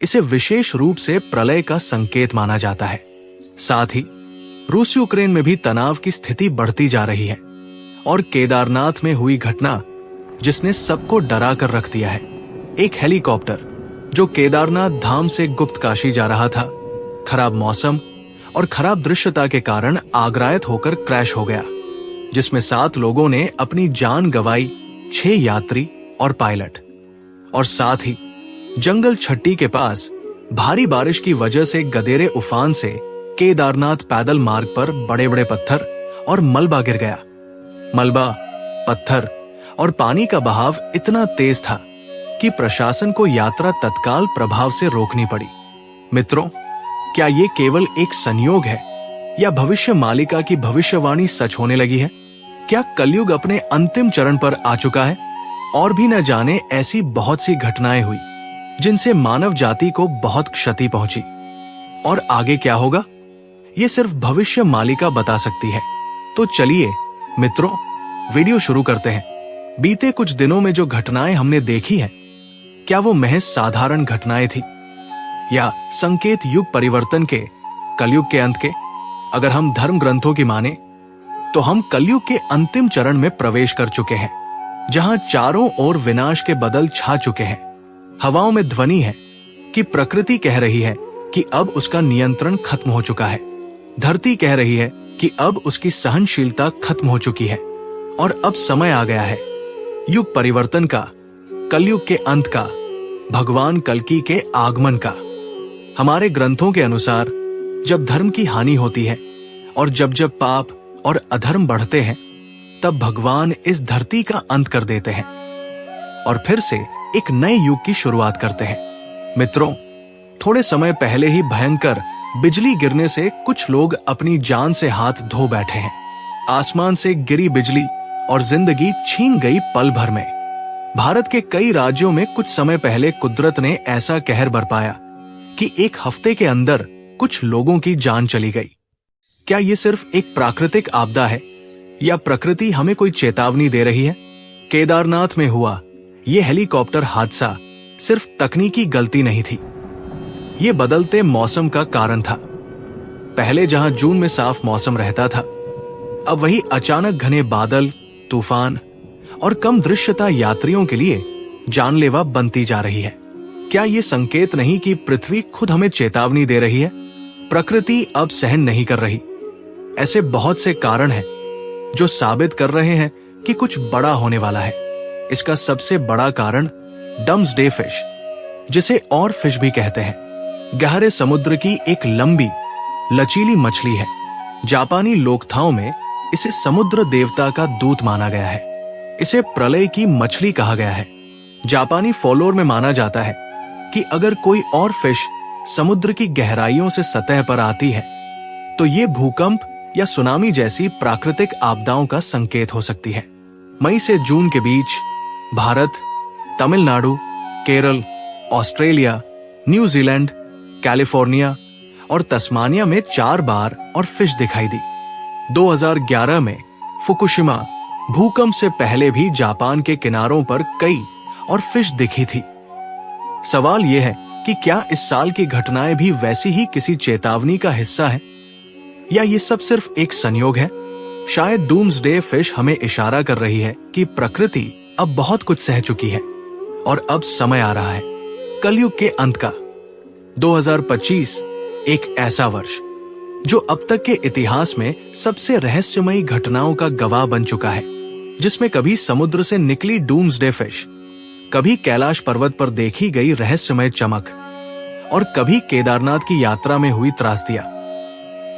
इसे विशेष रूप से प्रलय का संकेत माना जाता है। साथ ही रूस यूक्रेन में भी तनाव की स्थिति बढ़ती जा रही है और केदारनाथ में हुई घटना जिसने सबको डरा कर रख दिया है। एक हेलीकॉप्टर जो केदारनाथ धाम से गुप्त काशी जा रहा था, खराब मौसम और खराब दृश्यता के कारण आगरायत होकर क्रैश हो गया, जिसमें 7 लोगों ने अपनी जान गंवाई, 6 यात्री और पायलट। और साथ ही जंगल छट्टी के पास भारी बारिश की वजह से गदेरे उफान से केदारनाथ पैदल मार्ग पर बड़े बड़े पत्थर और मलबा गिर गया। मलबा, पत्थर और पानी का बहाव इतना तेज था कि प्रशासन को यात्रा तत्काल प्रभाव से रोकनी पड़ी। मित्रों, क्या ये केवल एक संयोग है या भविष्य मालिका की भविष्यवाणी सच होने लगी है? क्या कलयुग अपने अंतिम चरण पर आ चुका है? और भी न जाने ऐसी बहुत सी घटनाएं हुई जिनसे मानव जाति को बहुत क्षति पहुंची। और आगे क्या होगा, ये सिर्फ भविष्य मालिका बता सकती है। तो चलिए मित्रों, वीडियो शुरू करते हैं। बीते कुछ दिनों में जो घटनाएं हमने देखी हैं, क्या वो महज साधारण घटनाएं थी या संकेत युग परिवर्तन के, कलयुग के अंत के? अगर हम धर्म ग्रंथों की माने तो हम कलयुग के अंतिम चरण में प्रवेश कर चुके हैं, जहां चारों ओर विनाश के बदल छा चुके हैं। हवाओं में ध्वनि है कि प्रकृति कह रही है कि अब उसका नियंत्रण खत्म हो चुका है। धरती कह रही है कि अब उसकी सहनशीलता खत्म हो चुकी है और अब समय आ गया है युग परिवर्तन का, कलयुग के अंत का, भगवान कल्कि के आगमन का। हमारे ग्रंथों के अनुसार जब धर्म की हानि होती है और जब जब पाप और अधर्म बढ़ते हैं, तब भगवान इस धरती का अंत कर देते हैं और फिर से एक नए युग की शुरुआत करते हैं। मित्रों, थोड़े समय पहले ही भयंकर बिजली गिरने से कुछ लोग अपनी जान से हाथ धो बैठे हैं। आसमान से गिरी बिजली और जिंदगी छीन गई पल भर में। भारत के कई राज्यों में कुछ समय पहले कुदरत ने ऐसा कहर बरपाया कि एक हफ्ते के अंदर कुछ लोगों की जान चली गई। क्या ये सिर्फ एक प्राकृतिक आपदा है या प्रकृति हमें कोई चेतावनी दे रही है? केदारनाथ में हुआ ये हेलीकॉप्टर हादसा सिर्फ तकनीकी गलती नहीं थी, ये बदलते मौसम का कारण था। पहले जहां जून में साफ मौसम रहता था, अब वही अचानक घने बादल, तूफान और कम दृश्यता यात्रियों के लिए जानलेवा बनती जा रही है। क्या ये संकेत नहीं कि पृथ्वी खुद हमें चेतावनी दे रही है? प्रकृति अब सहन नहीं कर रही। ऐसे बहुत से कारण हैं जो साबित कर रहे हैं कि कुछ बड़ा होने वाला है। इसका सबसे बड़ा कारण डम्सडे फिश, जिसे और फिश भी कहते हैं, गहरे समुद्र की एक लंबी लचीली मछली है। जापानी लोकथाओं में इसे समुद्र देवता का दूत माना गया है। इसे प्रलय की मछली कहा गया है। जापानी फॉलोअर में माना जाता है कि अगर कोई और फिश समुद्र की गहराइयों से सतह पर आती है तो ये भूकंप या सुनामी जैसी प्राकृतिक आपदाओं का संकेत हो सकती है। मई से जून के बीच Bharat, Tamil Nadu, Kerala, Australia, New Zealand, California और तस्मानिया में 4 बार और फिश दिखाई दी। 2011 में फुकुशिमा भूकंप से पहले भी जापान के किनारों पर कई और फिश दिखी थी। सवाल यह है कि क्या इस साल की घटनाएं भी वैसी ही किसी चेतावनी का हिस्सा है या ये सब सिर्फ एक संयोग है? शायद डूम्सडे फिश हमें इशारा कर रही है कि प्रकृति अब बहुत कुछ सह चुकी है और अब समय आ रहा है कलयुग के अंत का। 2025 एक ऐसा वर्ष जो अब तक के इतिहास में सबसे रहस्यमयी घटनाओं का गवाह बन चुका है, जिसमें कभी समुद्र से निकली डूम्सडे फिश, कभी कैलाश पर्वत पर देखी गई रहस्यमय चमक और कभी केदारनाथ की यात्रा में हुई त्रासदियां।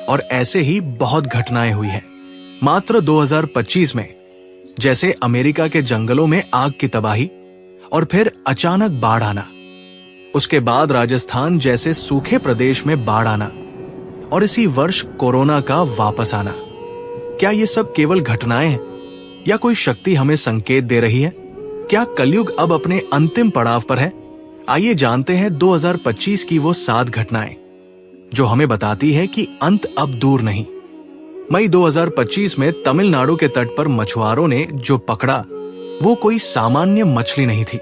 और ऐसे ही बहुत घटनाएं हुई हैं। मात्र 2025 में जैसे अमेरिका के जंगलों में आग की तबाही और फिर अचानक बाढ़ आना, उसके बाद राजस्थान जैसे सूखे प्रदेश में बाढ़ आना और इसी वर्ष कोरोना का वापस आना। क्या ये सब केवल घटनाएं हैं या कोई शक्ति हमें संकेत दे रही है? क्या कलयुग अब अपने अंतिम पड़ाव पर है? आइए जानते हैं 2025 की वो 7 घटनाएं जो हमें बताती है कि अंत अब दूर नहीं। मई 2025 में तमिलनाडु के तट पर मछुआरों ने जो पकड़ा वो कोई सामान्य मछली नहीं थी,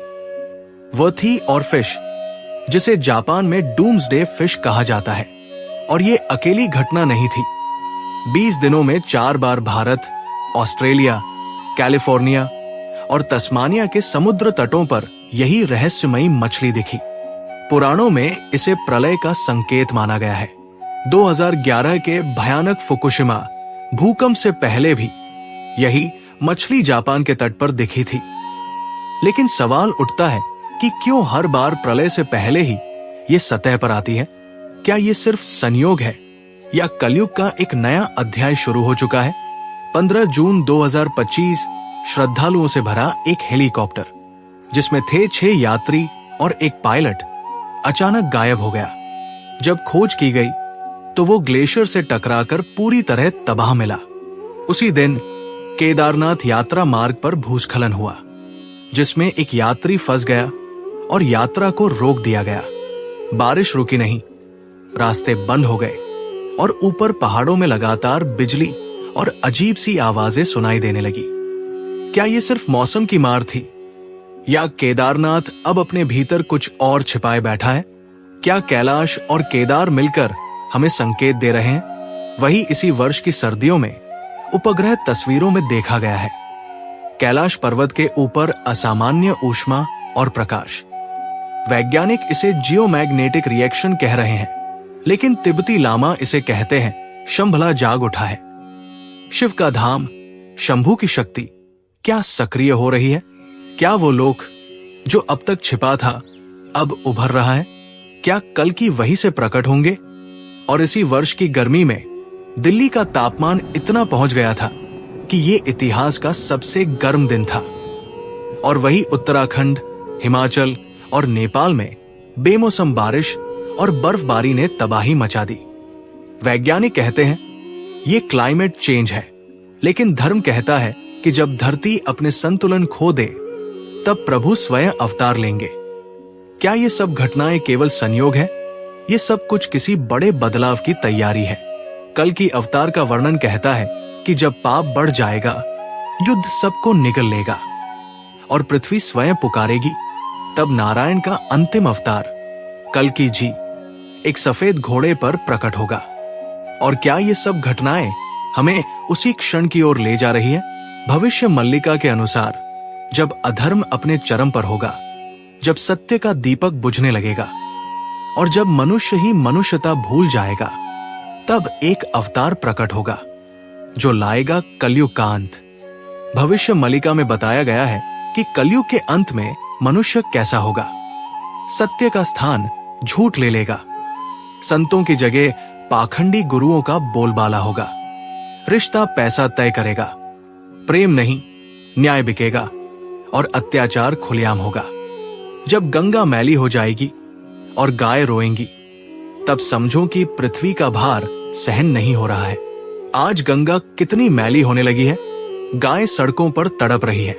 वो थी ऑरफिश, जिसे जापान में डूम्सडे फिश कहा जाता है। और ये अकेली घटना नहीं थी। 20 दिनों में 4 बार भारत, ऑस्ट्रेलिया, कैलिफोर्निया और तस्मानिया के समुद्र तटों पर यही रहस्यमयी मछली दिखी। पुराणों में इसे प्रलय का संकेत माना गया है। 2011 के भयानक फुकुशिमा भूकंप से पहले भी यही मछली जापान के तट पर दिखी थी। लेकिन सवाल उठता है कि क्यों हर बार प्रलय से पहले ही ये सतह पर आती है? क्या ये सिर्फ संयोग है या कलयुग का एक नया अध्याय शुरू हो चुका है? 15 जून 2025 श्रद्धालुओं से भरा एक हेलीकॉप्टर, जिसमें थे 6 यात्री और एक पायलट, अचानक गायब हो गया। जब खोज की गई तो वो ग्लेशियर से टकराकर पूरी तरह तबाह मिला। उसी दिन केदारनाथ यात्रा मार्ग पर भूस्खलन हुआ, जिसमें एक यात्री फंस गया और यात्रा को रोक दिया गया। बारिश रुकी नहीं, रास्ते बंद हो गए और ऊपर पहाड़ों में लगातार बिजली और अजीब सी आवाजें सुनाई देने लगी। क्या ये सिर्फ मौसम की मार थी या केदारनाथ अब अपने भीतर कुछ और छिपाए बैठा है? क्या कैलाश और केदार मिलकर हमें संकेत दे रहे हैं? वही इसी वर्ष की सर्दियों में उपग्रह तस्वीरों में देखा गया है। कैलाश पर्वत के ऊपर असामान्य ऊष्मा और प्रकाश। वैज्ञानिक इसे जियोमैग्नेटिक रिएक्शन कह रहे हैं, लेकिन तिब्बती लामा इसे कहते हैं शंभला जाग उठा है। शिव का धाम, शंभू की शक्ति क्या सक्रिय हो रही है? क्या वो लोक जो अब तक छिपा था अब उभर रहा है? क्या कल की वही से प्रकट होंगे? और इसी वर्ष की गर्मी में दिल्ली का तापमान इतना पहुंच गया था कि ये इतिहास का सबसे गर्म दिन था। और वही उत्तराखंड, हिमाचल और नेपाल में बेमौसम बारिश और बर्फबारी ने तबाही मचा दी। वैज्ञानिक कहते हैं ये क्लाइमेट चेंज है, लेकिन धर्म कहता है कि जब धरती अपने संतुलन खो दे तब प्रभु स्वयं अवतार लेंगे। क्या ये सब घटनाएं केवल संयोग है? ये सब कुछ किसी बड़े बदलाव की तैयारी है। कल की अवतार का वर्णन कहता है कि जब पाप बढ़ जाएगा, युद्ध सबको निगल लेगा और पृथ्वी स्वयं पुकारेगी, तब नारायण का अंतिम अवतार कल की जी एक सफेद घोड़े पर प्रकट होगा। और क्या ये सब घटनाएं हमें उसी क्षण की ओर ले जा रही है? भविष्य मल्लिका के अनुसार जब अधर्म अपने चरम पर होगा, जब सत्य का दीपक बुझने लगेगा और जब मनुष्य ही मनुष्यता भूल जाएगा, तब एक अवतार प्रकट होगा जो लाएगा कलयुग का अंत। भविष्य मल्लिका में बताया गया है कि कलयुग के अंत में मनुष्य कैसा होगा। सत्य का स्थान झूठ ले लेगा, संतों की जगह पाखंडी गुरुओं का बोलबाला होगा, रिश्ता पैसा तय करेगा, प्रेम नहीं न्याय बिकेगा और अत्याचार खुलेआम होगा। जब गंगा मैली हो जाएगी और गाय रोएंगी, तब समझो कि पृथ्वी का भार सहन नहीं हो रहा है। आज गंगा कितनी मैली होने लगी है, गाय सड़कों पर तड़प रही है,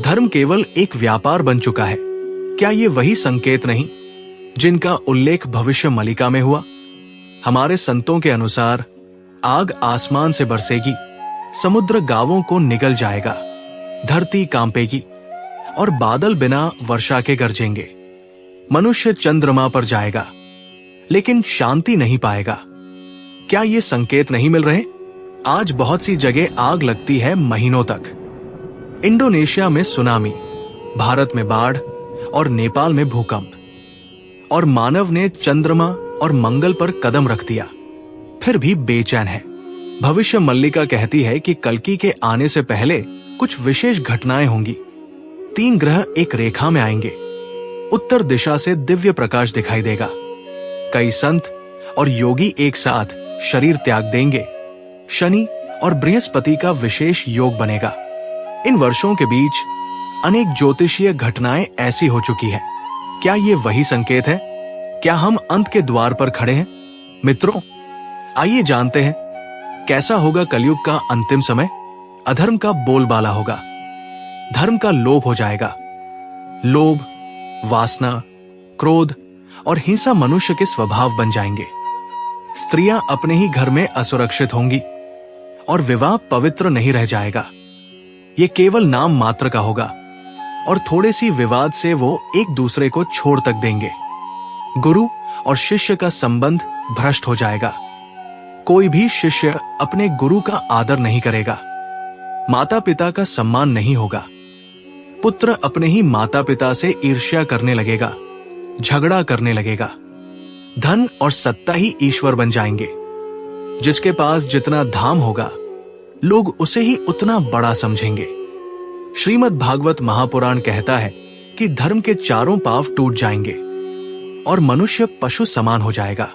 धर्म केवल एक व्यापार बन चुका है। क्या ये वही संकेत नहीं जिनका उल्लेख भविष्य मल्लिका में हुआ? हमारे संतों के अनुसार आग आसमान से बरसेगी, समुद्र गांवों को निगल जाएगा, धरती कांपेगी और बादल बिना वर्षा के गरजेंगे। मनुष्य चंद्रमा पर जाएगा लेकिन शांति नहीं पाएगा। क्या ये संकेत नहीं मिल रहे? आज बहुत सी जगह आग लगती है महीनों तक। इंडोनेशिया में सुनामी, भारत में बाढ़ और नेपाल में भूकंप। और मानव ने चंद्रमा और मंगल पर कदम रख दिया, फिर भी बेचैन है। भविष्य मल्लिका कहती है कि कल्कि के आने से पहले कुछ विशेष घटनाएं होंगी। 3 ग्रह एक रेखा में आएंगे, उत्तर दिशा से दिव्य प्रकाश दिखाई देगा, कई संत और योगी एक साथ शरीर त्याग देंगे, शनि और बृहस्पति का विशेष योग बनेगा। इन वर्षों के बीच अनेक ज्योतिषीय घटनाएं ऐसी हो चुकी हैं। क्या ये वही संकेत है? क्या हम अंत के द्वार पर खड़े हैं? मित्रों, आइए जानते हैं कैसा होगा कलयुग का अंतिम समय। अधर्म का बोलबाला होगा, धर्म का लोभ हो जाएगा। लोभ, वासना, क्रोध और हिंसा मनुष्य के स्वभाव बन जाएंगे। स्त्रियां अपने ही घर में असुरक्षित होंगी और विवाह पवित्र नहीं रह जाएगा। ये केवल नाम मात्र का होगा और थोड़े सी विवाद से वो एक दूसरे को छोड़ तक देंगे। गुरु और शिष्य का संबंध भ्रष्ट हो जाएगा। कोई भी शिष्य अपने गुरु का आदर नहीं करेगा। माता पिता का सम्मान नहीं होगा। पुत्र अपने ही माता पिता से ईर्ष्या करने लगेगा, झगड़ा करने लगेगा। धन और सत्ता ही ईश्वर बन जाएंगे। जिसके पास जितना धाम होगा, लोग उसे ही उतना बड़ा समझेंगे। श्रीमद् भागवत महापुराण कहता है कि धर्म के चारों पांव टूट जाएंगे और मनुष्य पशु समान हो जाएगा।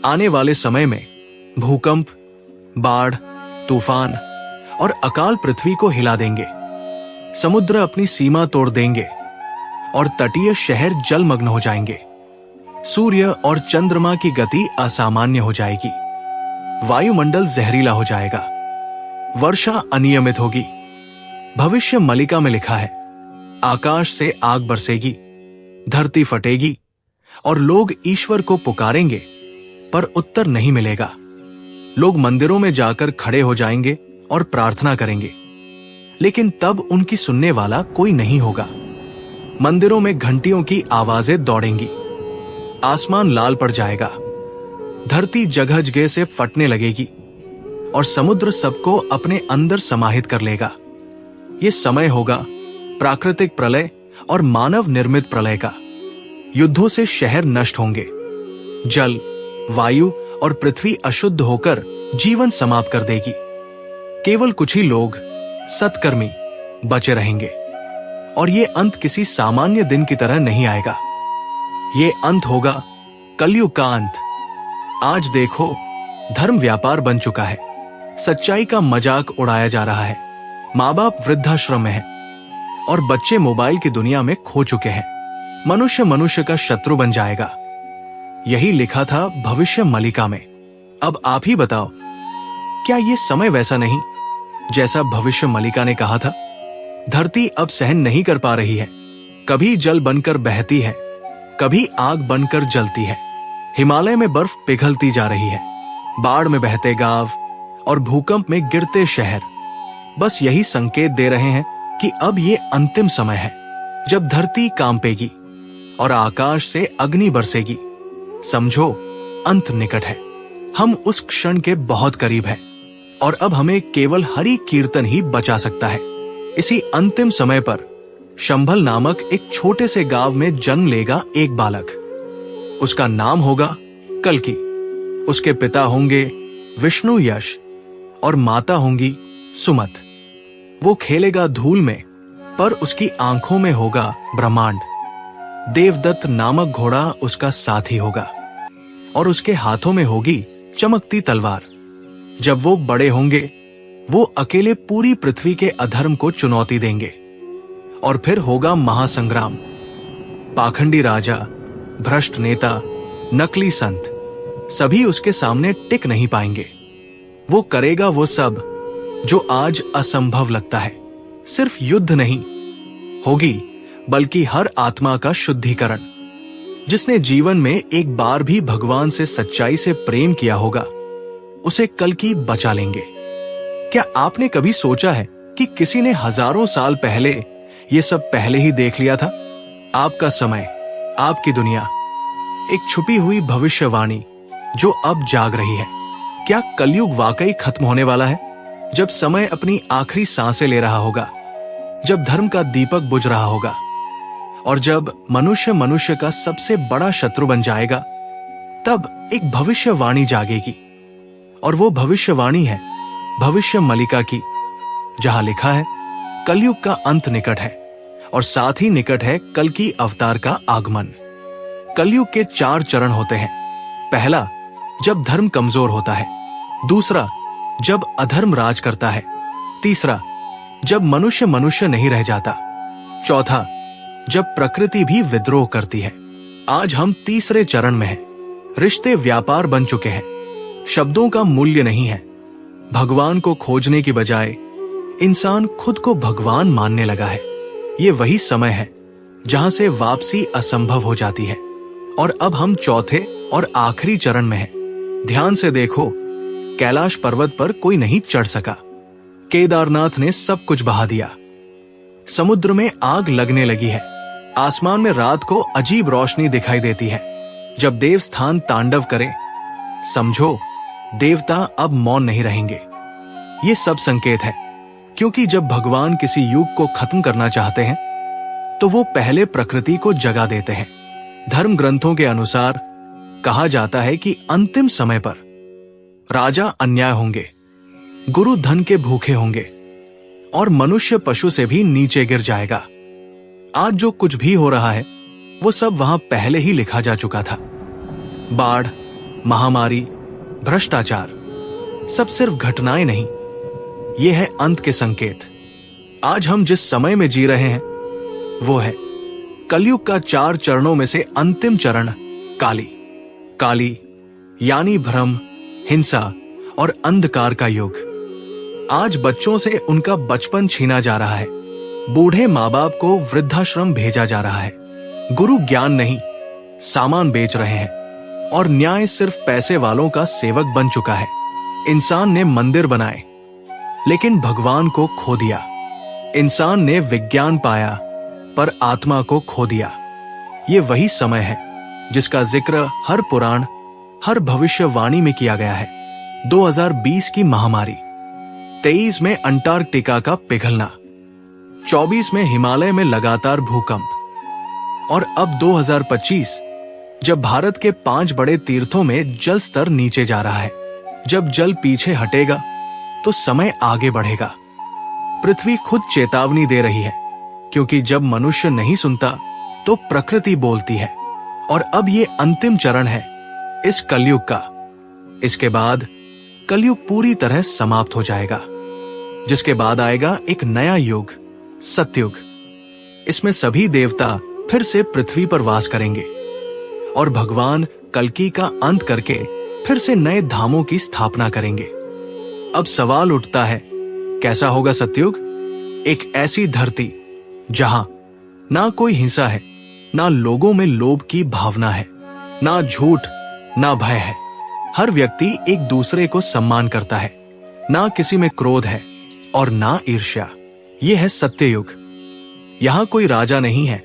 आने वाले समय में भूकंप, बाढ़, तूफान और अकाल पृथ्वी को हिला देंगे। समुद्र अपनी सीमा तोड़ देंगे और तटीय शहर जलमग्न हो जाएंगे। सूर्य और चंद्रमा की गति असामान्य हो जाएगी। वायुमंडल जहरीला हो जाएगा। वर्षा अनियमित होगी। भविष्य मलिका में लिखा है, आकाश से आग बरसेगी, धरती फटेगी और लोग ईश्वर को पुकारेंगे पर उत्तर नहीं मिलेगा। लोग मंदिरों में जाकर खड़े हो जाएंगे और प्रार्थना करेंगे, लेकिन तब उनकी सुनने वाला कोई नहीं होगा। मंदिरों में घंटियों की आवाजें दौड़ेंगी। आसमान लाल पड़ जाएगा। धरती जगह जगह से फटने लगेगी और समुद्र सबको अपने अंदर समाहित कर लेगा। ये समय होगा प्राकृतिक प्रलय और मानव निर्मित प्रलय का। युद्धों से शहर नष्ट होंगे। जल, वायु और पृथ्वी अशुद्ध होकर जीवन समाप्त कर देगी। केवल कुछ ही लोग सत्कर्मी बचे रहेंगे और ये अंत किसी सामान्य दिन की तरह नहीं आएगा। ये अंत होगा कलयुग का अंत। आज देखो, धर्म व्यापार बन चुका है। सच्चाई का मजाक उड़ाया जा रहा है। माँ बाप वृद्धाश्रम में हैं और बच्चे मोबाइल की दुनिया में खो चुके हैं। मनुष्य मनुष्य का शत्रु बन जाएगा। यही लिखा था भविष्य मलिका में। अब आप ही बताओ, क्या ये समय वैसा नहीं जैसा भविष्य मलिका ने कहा था? धरती अब सहन नहीं कर पा रही है। कभी जल बनकर बहती है, कभी आग बनकर जलती है। हिमालय में बर्फ पिघलती जा रही है। बाढ़ में बहते गांव और भूकंप में गिरते शहर बस यही संकेत दे रहे हैं कि अब ये अंतिम समय है, जब धरती कांपेगी और आकाश से अग्नि बरसेगी। समझो, अंत निकट है। हम उस क्षण के बहुत करीब हैं और अब हमें केवल हरि कीर्तन ही बचा सकता है। इसी अंतिम समय पर शंभल नामक एक छोटे से गांव में जन्म लेगा एक बालक। उसका नाम होगा कल्कि। उसके पिता होंगे विष्णु यश और माता होंगी सुमत। वो खेलेगा धूल में, पर उसकी आंखों में होगा ब्रह्मांड। देवदत्त नामक घोड़ा उसका साथी होगा और उसके हाथों में होगी चमकती तलवार। जब वो बड़े होंगे, वो अकेले पूरी पृथ्वी के अधर्म को चुनौती देंगे और फिर होगा महासंग्राम। पाखंडी राजा, भ्रष्ट नेता, नकली संत सभी उसके सामने टिक नहीं पाएंगे। वो करेगा वो सब जो आज असंभव लगता है। सिर्फ युद्ध नहीं होगी, बल्कि हर आत्मा का शुद्धिकरण। जिसने जीवन में एक बार भी भगवान से सच्चाई से प्रेम किया होगा, उसे कल्कि बचा लेंगे। क्या आपने कभी सोचा है कि किसी ने हजारों साल पहले ये सब पहले ही देख लिया था? आपका समय, आपकी दुनिया, एक छुपी हुई भविष्यवाणी जो अब जाग रही है। क्या कलयुग वाकई खत्म होने वाला है? जब समय अपनी आखिरी सांसें ले रहा होगा, जब धर्म का दीपक बुझ रहा होगा और जब मनुष्य मनुष्य का सबसे बड़ा शत्रु बन जाएगा, तब एक भविष्यवाणी जागेगी। और वो भविष्यवाणी है भविष्य मलिका की, जहां लिखा है कलयुग का अंत निकट है और साथ ही निकट है कल्कि अवतार का आगमन। कलयुग के 4 चरण होते हैं। पहला, जब धर्म कमजोर होता है। दूसरा, जब अधर्म राज करता है। तीसरा, जब मनुष्य मनुष्य नहीं रह जाता। चौथा, जब प्रकृति भी विद्रोह करती है। आज हम तीसरे चरण में हैं। रिश्ते व्यापार बन चुके हैं। शब्दों का मूल्य नहीं है। भगवान को खोजने की बजाय इंसान खुद को भगवान मानने लगा है। ये वही समय है जहां से वापसी असंभव हो जाती है। और अब हम चौथे और आखिरी चरण में हैं। ध्यान से देखो, कैलाश पर्वत पर कोई नहीं चढ़ सका। केदारनाथ ने सब कुछ बहा दिया। समुद्र में आग लगने लगी है। आसमान में रात को अजीब रोशनी दिखाई देती है। जब देव स्थान तांडव करे, समझो देवता अब मौन नहीं रहेंगे। ये सब संकेत है, क्योंकि जब भगवान किसी युग को खत्म करना चाहते हैं तो वो पहले प्रकृति को जगा देते हैं। धर्म ग्रंथों के अनुसार कहा जाता है कि अंतिम समय पर राजा अन्याय होंगे, गुरु धन के भूखे होंगे और मनुष्य पशु से भी नीचे गिर जाएगा। आज जो कुछ भी हो रहा है वो सब वहां पहले ही लिखा जा चुका था। बाढ़, महामारी, भ्रष्टाचार, सब सिर्फ घटनाएं नहीं, ये है अंत के संकेत। आज हम जिस समय में जी रहे हैं वो है कलयुग का 4 चरणों में से अंतिम चरण काली। काली यानी भ्रम, हिंसा और अंधकार का युग। आज बच्चों से उनका बचपन छीना जा रहा है, बूढ़े माँ बाप को वृद्धाश्रम भेजा जा रहा है, गुरु ज्ञान नहीं सामान बेच रहे हैं और न्याय सिर्फ पैसे वालों का सेवक बन चुका है। इंसान ने मंदिर बनाए लेकिन भगवान को खो दिया। इंसान ने विज्ञान पाया पर आत्मा को खो दिया। ये वही समय है जिसका जिक्र हर पुराण, हर भविष्यवाणी में किया गया है। 2020 की महामारी, 23 में अंटार्कटिका का पिघलना, 24 में हिमालय में लगातार भूकंप और अब 2025 जब भारत के 5 बड़े तीर्थों में जल स्तर नीचे जा रहा है। जब जल पीछे हटेगा तो समय आगे बढ़ेगा। पृथ्वी खुद चेतावनी दे रही है, क्योंकि जब मनुष्य नहीं सुनता तो प्रकृति बोलती है। और अब ये अंतिम चरण है इस कलयुग का। इसके बाद कलयुग पूरी तरह समाप्त हो जाएगा, जिसके बाद आएगा एक नया युग, सतयुग। इसमें सभी देवता फिर से पृथ्वी पर वास करेंगे और भगवान कल्कि का अंत करके फिर से नए धामों की स्थापना करेंगे। अब सवाल उठता है, कैसा होगा सतयुग? एक ऐसी धरती जहां ना कोई हिंसा है, ना लोगों में लोभ की भावना है, ना झूठ, ना भय है। हर व्यक्ति एक दूसरे को सम्मान करता है, ना किसी में क्रोध है और ना ईर्ष्या। यह है सत्ययुग। यहां कोई राजा नहीं है,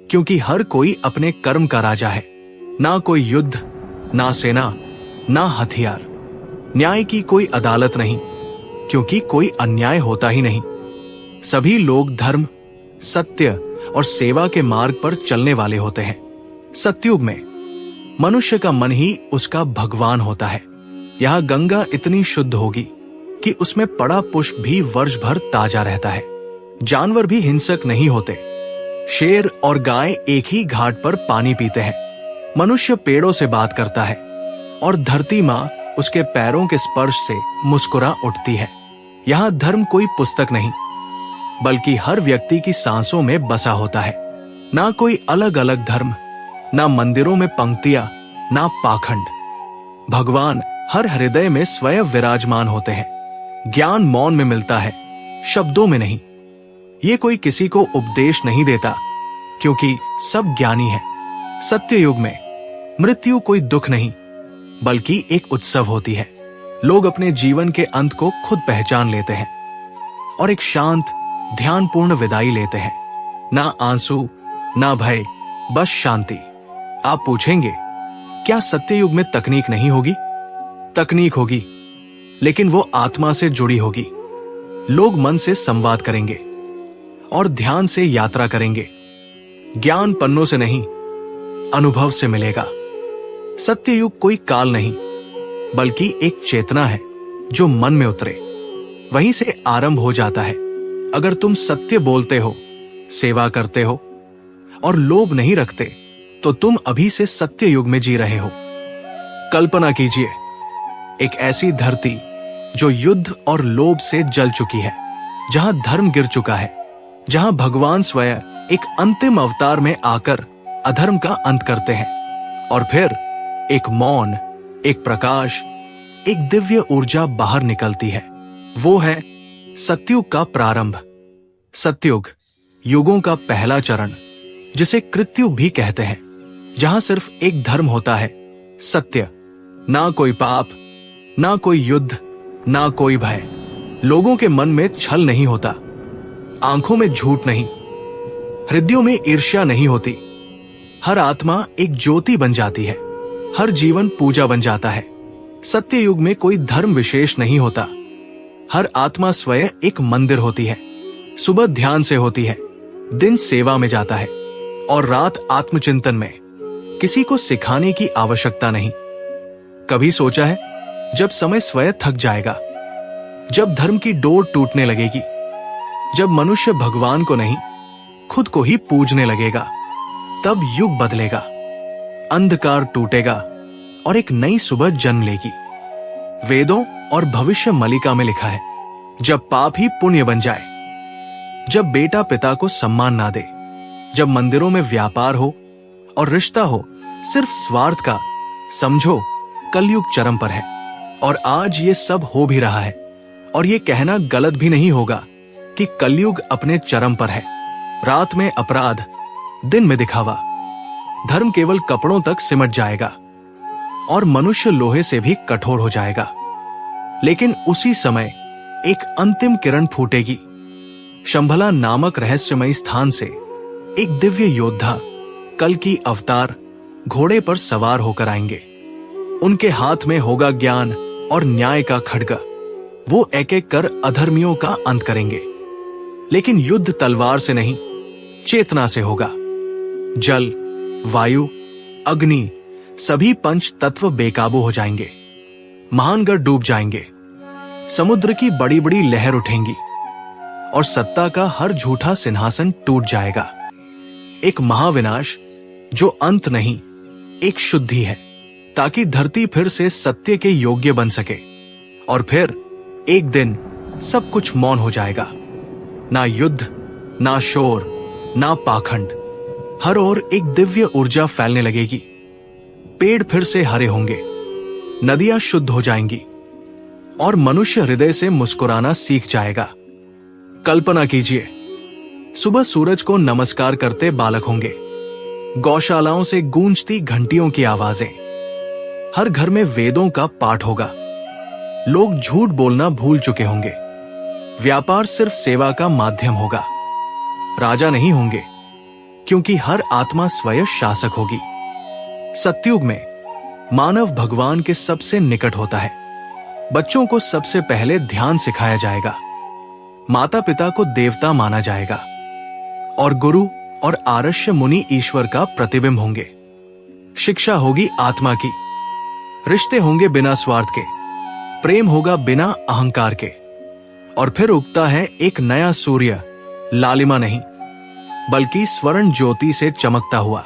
क्योंकि हर कोई अपने कर्म का राजा है। ना कोई युद्ध, ना सेना, ना हथियार। न्याय की कोई अदालत नहीं, क्योंकि कोई अन्याय होता ही नहीं। सभी लोग धर्म, सत्य और सेवा के मार्ग पर चलने वाले होते हैं। सतयुग में मनुष्य का मन ही उसका भगवान होता है। यहाँ गंगा इतनी शुद्ध होगी कि उसमें पड़ा पुष्प भी वर्ष भर ताजा रहता है। जानवर भी हिंसक नहीं होते। शेर और गाय एक ही घाट पर पानी पीते हैं। मनुष्य पेड़ों से बात करता है और धरती माँ उसके पैरों के स्पर्श से मुस्कुरा उठती है। यहाँ धर्म कोई पुस्तक नहीं, बल्कि हर व्यक्ति की सांसों में बसा होता है। ना कोई अलग अलग धर्म, ना मंदिरों में पंक्तियां, ना पाखंड। भगवान हर हृदय में स्वयं विराजमान होते हैं। ज्ञान मौन में मिलता है, शब्दों में नहीं। ये कोई किसी को उपदेश नहीं देता, क्योंकि सब ज्ञानी है। सत्य युग में मृत्यु कोई दुख नहीं, बल्कि एक उत्सव होती है। लोग अपने जीवन के अंत को खुद पहचान लेते हैं और एक शांत, ध्यानपूर्ण विदाई लेते हैं। ना आंसू, ना भय, बस शांति। आप पूछेंगे, क्या सत्ययुग में तकनीक नहीं होगी? तकनीक होगी, लेकिन वो आत्मा से जुड़ी होगी। लोग मन से संवाद करेंगे और ध्यान से यात्रा करेंगे। ज्ञान पन्नों से नहीं, अनुभव से मिलेगा। सत्ययुग कोई काल नहीं, बल्कि एक चेतना है जो मन में उतरे, वहीं से आरंभ हो जाता है। अगर तुम सत्य बोलते हो, सेवा करते हो और लोभ नहीं रखते, तो तुम अभी से सत्य युग में जी रहे हो। कल्पना कीजिए, एक ऐसी धरती जो युद्ध और लोभ से जल चुकी है, जहां धर्म गिर चुका है, जहां भगवान स्वयं एक अंतिम अवतार में आकर अधर्म का अंत करते हैं और फिर एक मौन, एक प्रकाश, एक दिव्य ऊर्जा बाहर निकलती है। वो है सतयुग का प्रारंभ। सतयुग युगों का पहला चरण, जिसे कृतयुग भी कहते हैं, जहां सिर्फ एक धर्म होता है, सत्य। ना कोई पाप, ना कोई युद्ध, ना कोई भय। लोगों के मन में छल नहीं होता, आंखों में झूठ नहीं, हृदयों में ईर्ष्या नहीं होती। हर आत्मा एक ज्योति बन जाती है, हर जीवन पूजा बन जाता है। सत्य युग में कोई धर्म विशेष नहीं होता, हर आत्मा स्वयं एक मंदिर होती है। सुबह ध्यान से होती है, दिन सेवा में जाता है और रात आत्मचिंतन में। किसी को सिखाने की आवश्यकता नहीं। कभी सोचा है, जब समय स्वयं थक जाएगा, जब धर्म की डोर टूटने लगेगी, जब मनुष्य भगवान को नहीं खुद को ही पूजने लगेगा, तब युग बदलेगा, अंधकार टूटेगा और एक नई सुबह जन्म लेगी। वेदों और भविष्य मलिका में लिखा है, जब पाप ही पुण्य बन जाए, जब बेटा पिता को सम्मान ना दे, जब मंदिरों में व्यापार हो और रिश्ता हो सिर्फ स्वार्थ का, समझो कलयुग चरम पर है। और आज ये सब हो भी रहा है, और ये कहना गलत भी नहीं होगा कि कलयुग अपने चरम पर है। रात में अपराध, दिन में दिखावा, धर्म केवल कपड़ों तक सिमट जाएगा और मनुष्य लोहे से भी कठोर हो जाएगा। लेकिन उसी समय एक अंतिम किरण फूटेगी। शंभला नामक रहस्यमयी स्थान से एक दिव्य योद्धा कल की अवतार घोड़े पर सवार होकर आएंगे। उनके हाथ में होगा ज्ञान और न्याय का खड्गा। वो एक एक कर अधर्मियों का अंत करेंगे, लेकिन युद्ध तलवार से नहीं, चेतना से होगा। जल, वायु, अग्नि, सभी पंच तत्व बेकाबू हो जाएंगे। महानगर डूब जाएंगे, समुद्र की बड़ी बड़ी लहर उठेंगी और सत्ता का हर झूठा सिंहासन टूट जाएगा। एक महाविनाश जो अंत नहीं, एक शुद्धि है, ताकि धरती फिर से सत्य के योग्य बन सके। और फिर एक दिन सब कुछ मौन हो जाएगा। ना युद्ध, ना शोर, ना पाखंड। हर ओर एक दिव्य ऊर्जा फैलने लगेगी। पेड़ फिर से हरे होंगे, नदियां शुद्ध हो जाएंगी और मनुष्य हृदय से मुस्कुराना सीख जाएगा। कल्पना कीजिए, सुबह सूरज को नमस्कार करते बालक होंगे, गौशालाओं से गूंजती घंटियों की आवाजें, हर घर में वेदों का पाठ होगा। लोग झूठ बोलना भूल चुके होंगे, व्यापार सिर्फ सेवा का माध्यम होगा। राजा नहीं होंगे, क्योंकि हर आत्मा स्वयं शासक होगी। सतयुग में मानव भगवान के सबसे निकट होता है। बच्चों को सबसे पहले ध्यान सिखाया जाएगा, माता पिता को देवता माना जाएगा और गुरु और आर्ष्य मुनि ईश्वर का प्रतिबिंब होंगे। शिक्षा होगी आत्मा की, रिश्ते होंगे बिना स्वार्थ के, प्रेम होगा बिना अहंकार के। और फिर उगता है एक नया सूर्य, लालिमा नहीं बल्कि स्वर्ण ज्योति से चमकता हुआ,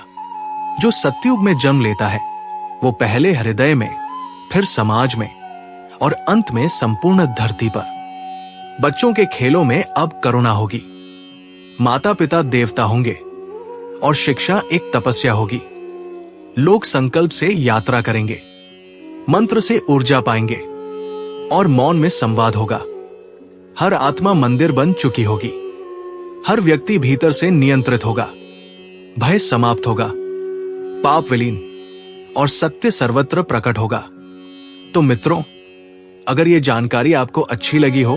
जो सतयुग में जन्म लेता है। वो पहले हृदय में, फिर समाज में और अंत में संपूर्ण धरती पर। बच्चों के खेलों में अब करुणा होगी, माता पिता देवता होंगे और शिक्षा एक तपस्या होगी। लोग संकल्प से यात्रा करेंगे, मंत्र से ऊर्जा पाएंगे और मौन में संवाद होगा। हर आत्मा मंदिर बन चुकी होगी, हर व्यक्ति भीतर से नियंत्रित होगा, भय समाप्त होगा, पाप विलीन और सत्य सर्वत्र प्रकट होगा। तो मित्रों, अगर ये जानकारी आपको अच्छी लगी हो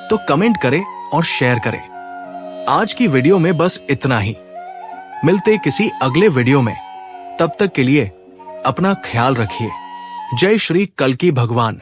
तो कमेंट करें और शेयर करें। आज की वीडियो में बस इतना ही। मिलते किसी अगले वीडियो में, तब तक के लिए अपना ख्याल रखिए। जय श्री कल्कि भगवान।